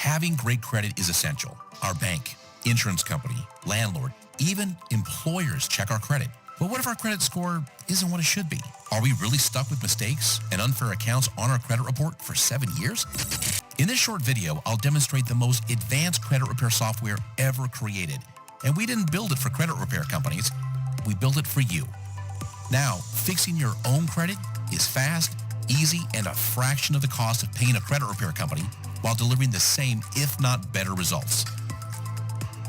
Having great credit is essential. Our bank, insurance company, landlord, even employers check our credit. But what if our credit score isn't what it should be? Are we really stuck with mistakes and unfair accounts on our credit report for 7 years? In this short video, I'll demonstrate the most advanced credit repair software ever created. And we didn't build it for credit repair companies. We built it for you. Now, fixing your own credit is fast, easy, and a fraction of the cost of paying a credit repair company while delivering the same, if not better, results.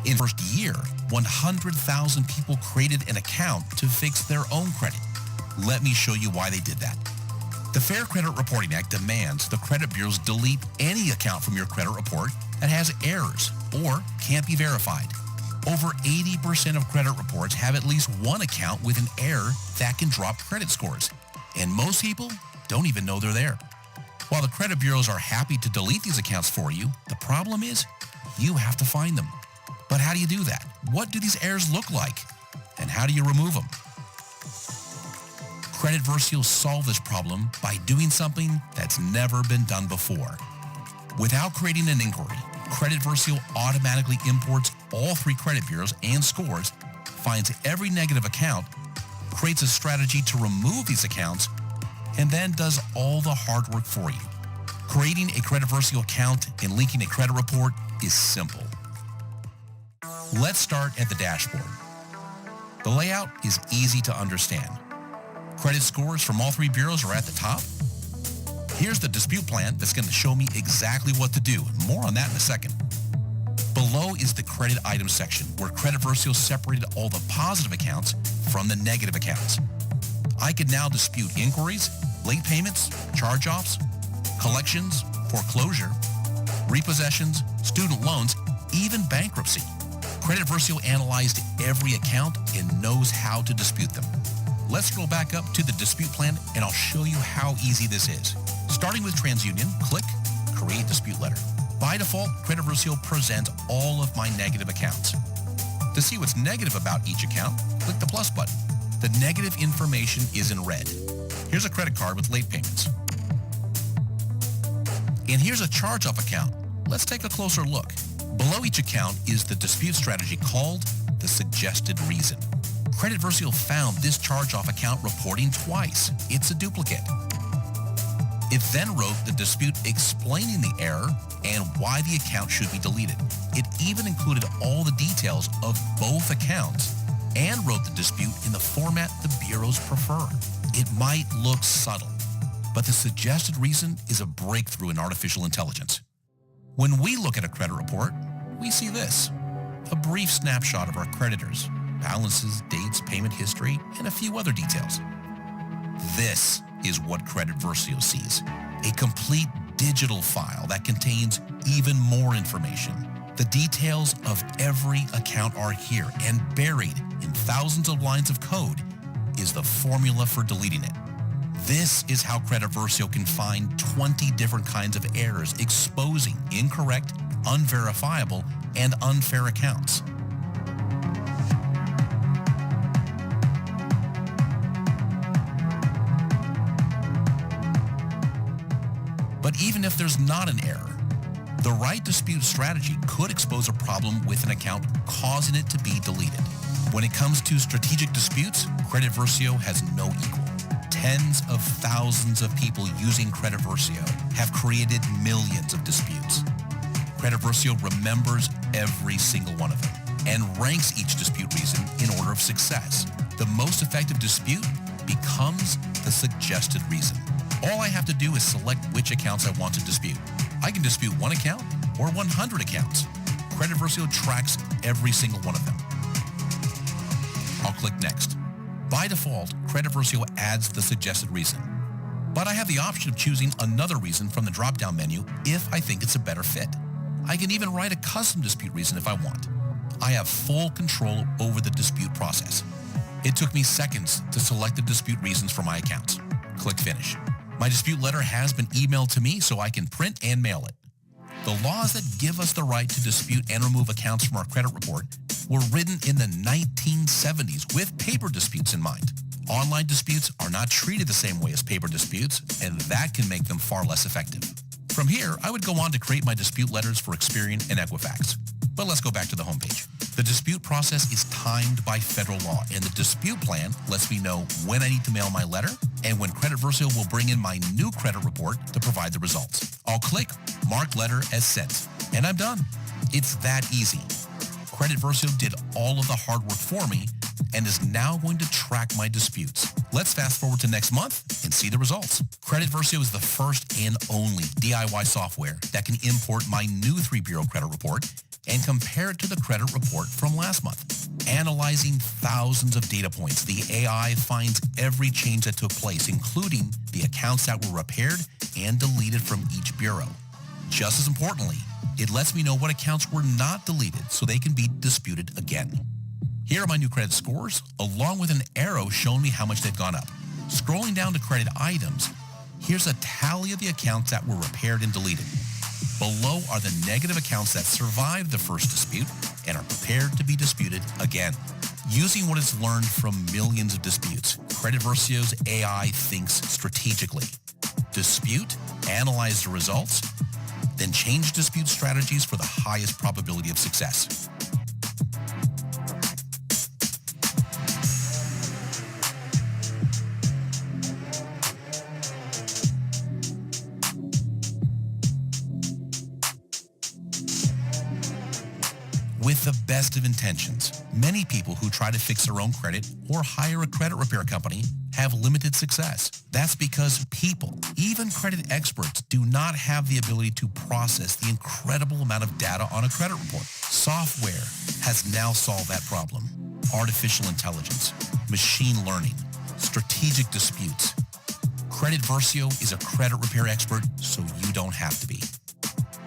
In the first year, 100,000 people created an account to fix their own credit. Let me show you why they did that. The Fair Credit Reporting Act demands the credit bureaus delete any account from your credit report that has errors or can't be verified. Over 80% of credit reports have at least one account with an error that can drop credit scores, and most people don't even know they're there. While the credit bureaus are happy to delete these accounts for you, the problem is you have to find them. But how do you do that? What do these errors look like? And how do you remove them? Creditversio solved this problem by doing something that's never been done before. Without creating an inquiry, Creditversio automatically imports all 3 credit bureaus and scores, finds every negative account, creates a strategy to remove these accounts, and then does all the hard work for you. Creating a Creditversio account and linking a credit report is simple. Let's start at the dashboard. The layout is easy to understand. Credit scores from all 3 bureaus are at the top. Here's the dispute plan that's going to show me exactly what to do. More on that in a second. Below is the credit items section, where Creditversio separated all the positive accounts from the negative accounts. I can now dispute inquiries, late payments, charge-offs, collections, foreclosure, repossessions, student loans, even bankruptcy. Creditversio analyzed every account and knows how to dispute them. Let's scroll back up to the dispute plan and I'll show you how easy this is. Starting with TransUnion, click Create Dispute Letter. By default, Creditversio presents all of my negative accounts. To see what's negative about each account, click the plus button. The negative information is in red. Here's a credit card with late payments. And here's a charge-off account. Let's take a closer look. Below each account is the dispute strategy called the suggested reason. Creditversio found this charge-off account reporting twice. It's a duplicate. It then wrote the dispute explaining the error and why the account should be deleted. It even included all the details of both accounts and wrote the dispute in the format the bureaus prefer. It might look subtle, but the suggested reason is a breakthrough in artificial intelligence. When we look at a credit report, we see this: a brief snapshot of our creditors, balances, dates, payment history, and a few other details. This is what Creditversio sees: a complete digital file that contains even more information. The details of every account are here, and buried in thousands of lines of code is the formula for deleting it. This is how Creditversio can find 20 different kinds of errors exposing incorrect, unverifiable, and unfair accounts. But even if there's not an error, the right dispute strategy could expose a problem with an account, causing it to be deleted. When it comes to strategic disputes, Creditversio has no equal. Tens of thousands of people using Creditversio have created millions of disputes. Creditversio remembers every single one of them and ranks each dispute reason in order of success. The most effective dispute becomes the suggested reason. All I have to do is select which accounts I want to dispute. I can dispute 1 account or 100 accounts. Creditversio tracks every single one of them. I'll click Next. By default, Creditversio adds the suggested reason, but I have the option of choosing another reason from the drop-down menu if I think it's a better fit. I can even write a custom dispute reason if I want. I have full control over the dispute process. It took me seconds to select the dispute reasons for my accounts. Click Finish. My dispute letter has been emailed to me so I can print and mail it. The laws that give us the right to dispute and remove accounts from our credit report were written in the 1970s with paper disputes in mind. Online disputes are not treated the same way as paper disputes, and that can make them far less effective. From here, I would go on to create my dispute letters for Experian and Equifax. But let's go back to the homepage. The dispute process is timed by federal law, and the dispute plan lets me know when I need to mail my letter and when Credit Versio will bring in my new credit report to provide the results. I'll click Mark Letter as Sent, and I'm done. It's that easy. Credit Versio did all of the hard work for me and is now going to track my disputes. Let's fast forward to next month and see the results. Credit Versio is the first and only DIY software that can import my new 3-bureau credit report and compare it to the credit report from last month. Analyzing thousands of data points, the AI finds every change that took place, including the accounts that were repaired and deleted from each bureau. Just as importantly, it lets me know what accounts were not deleted so they can be disputed again. Here are my new credit scores, along with an arrow showing me how much they've gone up. Scrolling down to credit items, here's a tally of the accounts that were repaired and deleted. Below are the negative accounts that survived the first dispute and are prepared to be disputed again. Using what it's learned from millions of disputes, Credit Versio's AI thinks strategically. Dispute, analyze the results, then change dispute strategies for the highest probability of success. With the best of intentions, many people who try to fix their own credit or hire a credit repair company have limited success. That's because people, even credit experts, do not have the ability to process the incredible amount of data on a credit report. Software has now solved that problem. Artificial intelligence, machine learning, strategic disputes. Credit Versio is a credit repair expert, so you don't have to be.